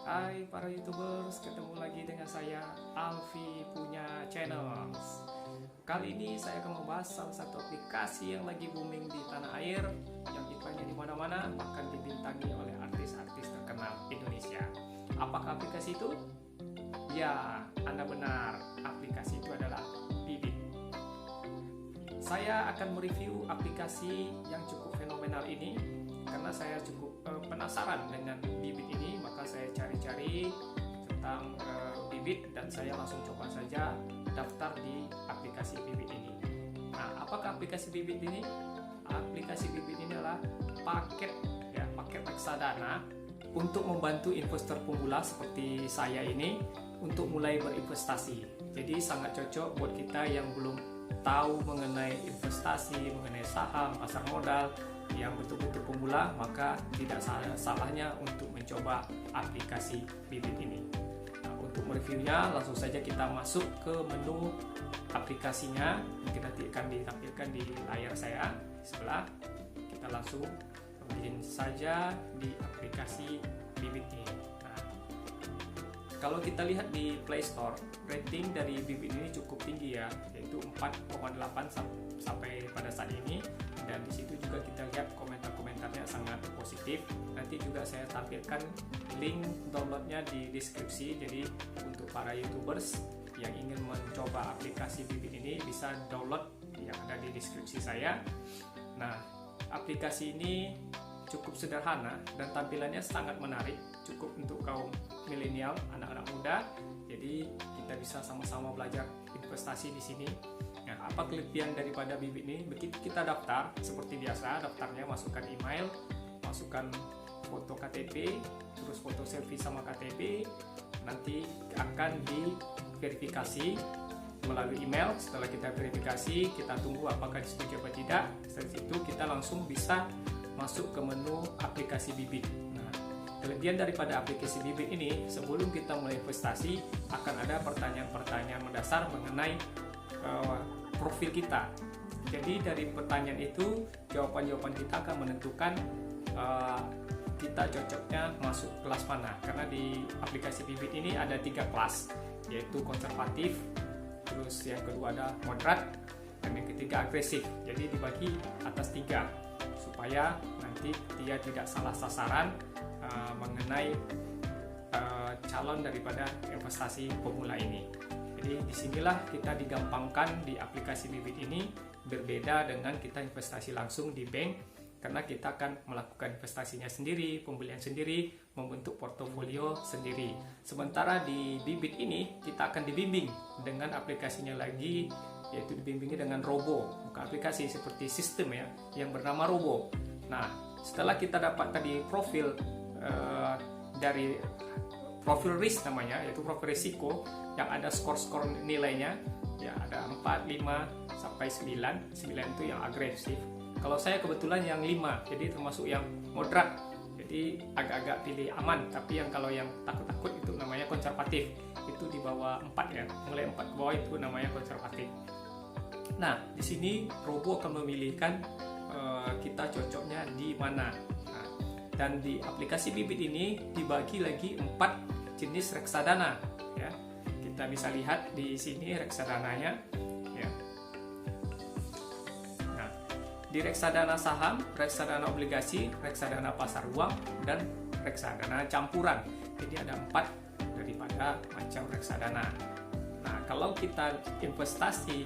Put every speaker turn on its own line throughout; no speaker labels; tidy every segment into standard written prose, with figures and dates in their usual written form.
Hai para YouTubers, ketemu lagi dengan saya Alfi punya channel. Kali ini saya akan membahas salah satu aplikasi yang lagi booming di tanah air, yang iklannya di mana-mana, bahkan dibintangi oleh artis-artis terkenal Indonesia. Apakah aplikasi itu? Ya, Anda benar. Aplikasi itu adalah Bibit. Saya akan mereview aplikasi yang cukup fenomenal ini karena saya cukup penasaran dengan Bibit ini, maka saya cari-cari tentang Bibit dan saya langsung coba saja daftar di aplikasi Bibit ini. Nah, apakah aplikasi Bibit ini? Aplikasi Bibit ini adalah paket reksadana untuk membantu investor pemula seperti saya ini untuk mulai berinvestasi. Jadi sangat cocok buat kita yang belum tahu mengenai investasi, mengenai saham, pasar modal, yang betul-betul pemula, maka tidak salahnya untuk mencoba aplikasi Bibit ini. Nah, untuk mereviewnya, langsung saja kita masuk ke menu aplikasinya. Mungkin nanti akan ditampilkan di layar saya di sebelah. Kita langsung login saja di aplikasi Bibit ini. Nah, kalau kita lihat di Play Store, rating dari Bibit ini cukup tinggi ya, yaitu 4,8 sampai pada saat ini. Dan di situ juga kita lihat komentar-komentarnya sangat positif. Nanti juga saya tampilkan link downloadnya di deskripsi. Jadi untuk para YouTubers yang ingin mencoba aplikasi Bibit ini bisa download yang ada di deskripsi saya. Nah, aplikasi ini cukup sederhana dan tampilannya sangat menarik, cukup untuk kaum milenial, anak-anak muda. Jadi kita bisa sama-sama belajar investasi di sini. Nah, apa kelebihan daripada Bibit ini? Begitu kita daftar, seperti biasa, daftarnya masukkan email, masukkan foto KTP, terus foto selfie sama KTP, nanti akan diverifikasi melalui email. Setelah kita verifikasi, kita tunggu apakah disetujui atau tidak. Setelah itu kita langsung bisa masuk ke menu aplikasi Bibit. Nah, kelebihan daripada aplikasi Bibit ini, sebelum kita mulai investasi, akan ada pertanyaan-pertanyaan mendasar mengenai profil kita. Jadi dari pertanyaan itu, jawaban-jawaban kita akan menentukan kita cocoknya masuk kelas mana. Karena di aplikasi Bibit ini ada 3 kelas, yaitu konservatif, terus yang kedua ada moderat, dan yang ketiga agresif. Jadi dibagi atas 3 supaya nanti dia tidak salah sasaran mengenai calon daripada investasi pemula ini. Jadi disinilah kita digampangkan di aplikasi Bibit ini, berbeda dengan kita investasi langsung di bank, karena kita akan melakukan investasinya sendiri, pembelian sendiri, membentuk portofolio sendiri. Sementara di Bibit ini kita akan dibimbing dengan aplikasinya lagi, yaitu dibimbingnya dengan Robo, bukan aplikasi, seperti sistem ya, yang bernama Robo. Nah, setelah kita dapat tadi profil dari profil risk namanya, yaitu profil risiko yang ada skor-skor nilainya ya, ada 4, 5 sampai 9. 9 itu yang agresif. Kalau saya kebetulan yang 5, jadi termasuk yang moderat. Jadi agak-agak pilih aman, tapi kalau yang takut-takut itu namanya konservatif. Itu di bawah 4 ya. Mulai 4 ke bawah itu namanya konservatif. Nah, di sini Robo akan memilihkan kita cocoknya di mana. Nah, dan di aplikasi Bibit ini dibagi lagi 4 jenis reksadana ya. Kita bisa lihat di sini reksadananya ya. Nah, di reksadana saham, reksadana obligasi, reksadana pasar uang, dan reksadana campuran. Jadi ada 4 daripada macam reksadana. Nah, kalau kita investasi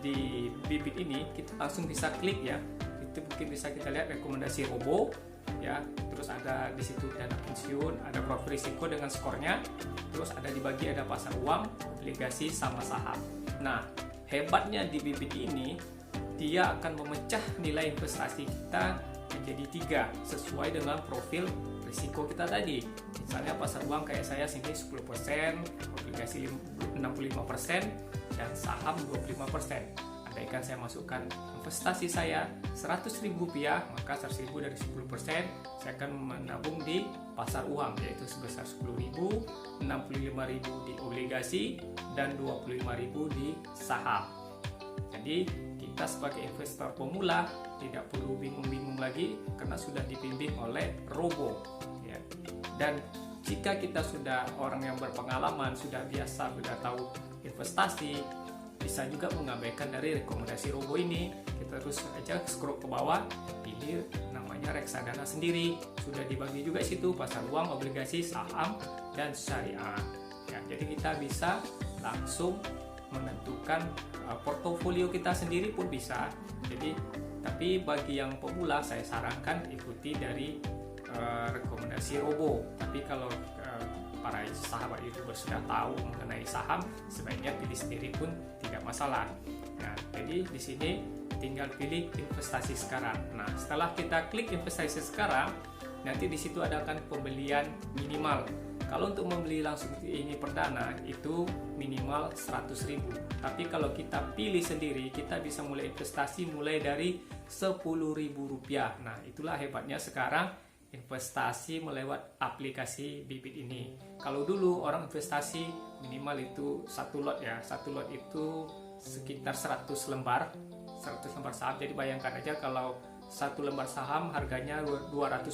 di Bibit ini, kita langsung bisa klik ya. Itu mungkin bisa kita lihat rekomendasi Robo ya, terus ada di situ dana pensiun, ada profil risiko dengan skornya, terus ada dibagi, ada pasar uang, obligasi, sama saham. Nah, hebatnya di Bibit ini, dia akan memecah nilai investasi kita menjadi 3 sesuai dengan profil risiko kita tadi. Misalnya pasar uang kayak saya sini 10%, obligasi 65%, dan saham 25%. Andaikan saya masukkan investasi saya Rp100.000, maka Rp100.000 dari 10% saya akan menabung di pasar uang, yaitu sebesar Rp10.000, Rp65.000 di obligasi, dan Rp25.000 di saham. Jadi kita sebagai investor pemula tidak perlu bingung-bingung lagi karena sudah dibimbing oleh Robo ya. Dan jika kita sudah orang yang berpengalaman, sudah biasa, sudah tahu investasi, bisa juga mengabaikan dari rekomendasi Robo ini. Kita terus aja scroll ke bawah, pilih namanya reksadana sendiri, sudah dibagi juga situ pasar uang, obligasi, saham, dan syariah. Ya, jadi kita bisa langsung menentukan portofolio kita sendiri pun bisa. Jadi tapi bagi yang pemula saya sarankan ikuti dari rekomendasi Robo. Tapi kalau para sahabat YouTuber sudah tahu mengenai saham, sebaiknya pilih sendiri pun tidak masalah. Nah, jadi di sini tinggal pilih investasi sekarang. Nah, setelah kita klik investasi sekarang, nanti di situ ada kan pembelian minimal. Kalau untuk membeli langsung ini perdana itu minimal 100.000. Tapi kalau kita pilih sendiri, kita bisa mulai investasi mulai dari Rp10.000. Nah, itulah hebatnya sekarang investasi melewat aplikasi Bibit ini. Kalau dulu orang investasi minimal itu satu lot ya. Satu lot itu sekitar 100 lembar saham. Jadi bayangkan aja kalau satu lembar saham harganya Rp200,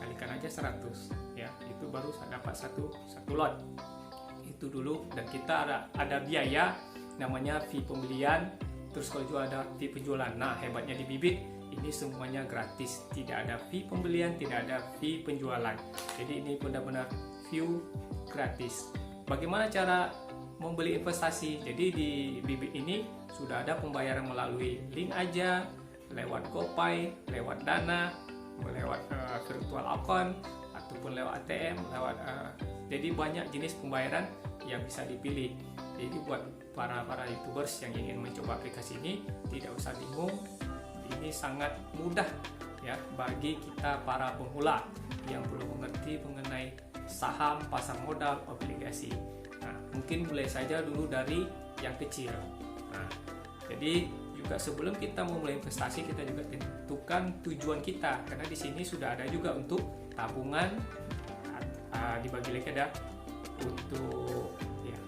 kalikan aja 100 ya. Itu baru dapat satu lot. Itu dulu, dan kita ada biaya namanya fee pembelian. Terus kalau juga ada fee penjualan. Nah, hebatnya di Bibit ini semuanya gratis, tidak ada fee pembelian, tidak ada fee penjualan. Jadi ini benar-benar view gratis. Bagaimana cara membeli investasi? Jadi di Bibit ini sudah ada pembayaran melalui link aja, lewat GoPay, lewat Dana, lewat virtual account, ataupun lewat ATM, jadi banyak jenis pembayaran yang bisa dipilih. Jadi buat para YouTubers yang ingin mencoba aplikasi ini tidak usah bingung. Ini sangat mudah ya bagi kita para pemula yang belum mengerti mengenai saham, pasar modal, obligasi. Nah, mungkin mulai saja dulu dari yang kecil. Nah, jadi juga sebelum kita memulai investasi, kita juga tentukan tujuan kita, karena di sini sudah ada juga untuk tabungan, dibagi lagi ada untuk ya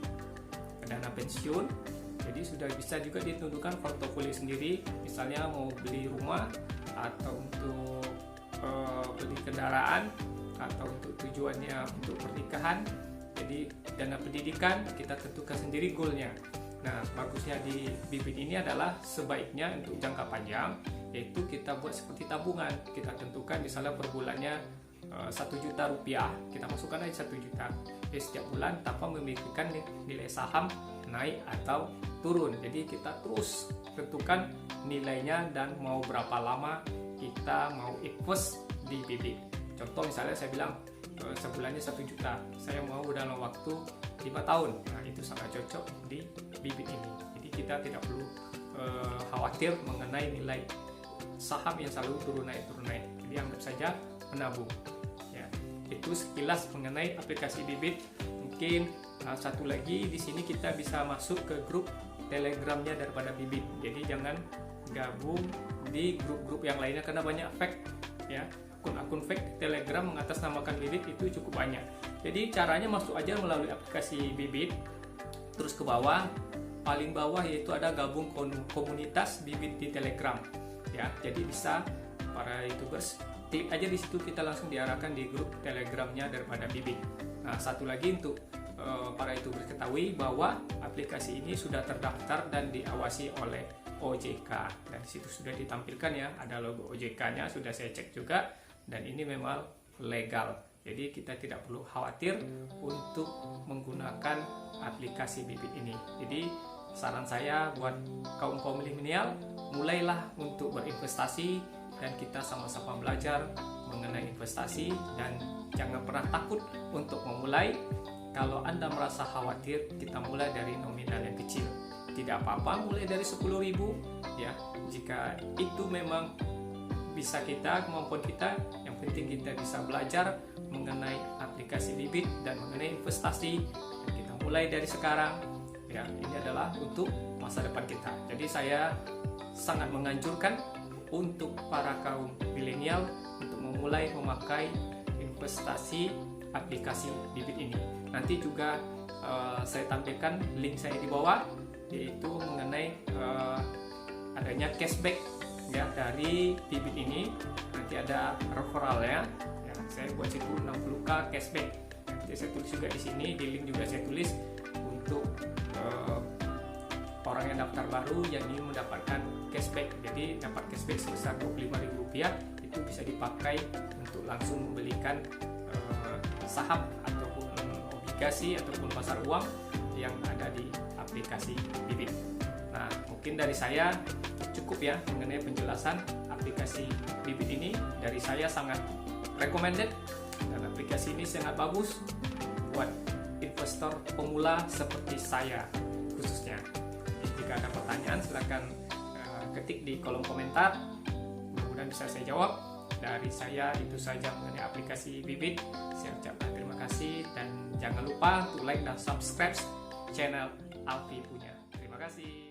dana pensiun. Jadi sudah bisa juga ditentukan portofolio sendiri, misalnya mau beli rumah atau untuk beli kendaraan atau untuk tujuannya untuk pernikahan. Jadi dana pendidikan kita tentukan sendiri goalnya. Nah, bagusnya di Bibit ini adalah sebaiknya untuk jangka panjang, yaitu kita buat seperti tabungan. Kita tentukan misalnya per bulannya Rp1.000.000, kita masukkan aja 1 juta setiap bulan tanpa memikirkan nilai saham naik atau turun. Jadi kita terus tentukan nilainya dan mau berapa lama kita mau invest di Bibit. Contoh misalnya saya bilang sebulannya 1 juta, saya mau dalam waktu 5 tahun. Nah, itu sangat cocok di Bibit ini. Jadi kita tidak perlu khawatir mengenai nilai saham yang selalu turun naik. Jadi anggap saja menabung. Ya, itu sekilas mengenai aplikasi Bibit. Mungkin satu lagi di sini kita bisa masuk ke grup Telegramnya daripada Bibit. Jadi jangan gabung di grup-grup yang lainnya karena banyak fake ya. Akun-akun fake Telegram mengatasnamakan Bibit itu cukup banyak. Jadi caranya masuk aja melalui aplikasi Bibit. Terus ke bawah, paling bawah yaitu ada gabung komunitas Bibit di Telegram. Ya, jadi bisa para YouTubers klik aja di situ, kita langsung diarahkan di grup Telegramnya daripada Bibit. Nah, satu lagi untuk para YouTubers ketahui bahwa aplikasi ini sudah terdaftar dan diawasi oleh OJK, dan di situ sudah ditampilkan ya, ada logo OJK-nya, sudah saya cek juga, dan ini memang legal. Jadi kita tidak perlu khawatir untuk menggunakan aplikasi Bibit ini. Jadi saran saya buat kaum milenial, mulailah untuk berinvestasi dan kita sama-sama belajar mengenai investasi, dan jangan pernah takut untuk memulai. Kalau Anda merasa khawatir, kita mulai dari nominal yang kecil. Tidak apa-apa mulai dari 10.000 ya. Jika itu memang bisa kita, kemampuan kita, yang penting kita bisa belajar mengenai aplikasi Bibit dan mengenai investasi. Dan kita mulai dari sekarang ya. Ini adalah untuk masa depan kita. Jadi saya sangat menganjurkan untuk para kaum milenial untuk memulai memakai investasi aplikasi Bibit ini. Nanti juga saya tampilkan link saya di bawah, yaitu mengenai adanya cashback ya dari Bibit ini. Nanti ada referralnya ya, saya buat situ 60k cashback. Nanti saya tulis juga di sini, di link juga saya tulis untuk orang yang daftar baru yang ingin mendapatkan cashback. Jadi dapat cashback sebesar Rp25.000, itu bisa dipakai untuk langsung membelikan saham ataupun obligasi ataupun pasar uang yang ada di aplikasi Bibit. Nah, mungkin dari saya cukup ya mengenai penjelasan aplikasi Bibit ini. Dari saya sangat recommended, dan aplikasi ini sangat bagus buat investor pemula seperti saya khususnya. Jadi, jika ada pertanyaan silahkan ketik di kolom komentar, mudah-mudahan bisa saya jawab. Dari saya itu saja mengenai aplikasi Bibit. Saya ucapkan terima kasih dan jangan lupa untuk like dan subscribe channel Alfi Punya. Terima kasih.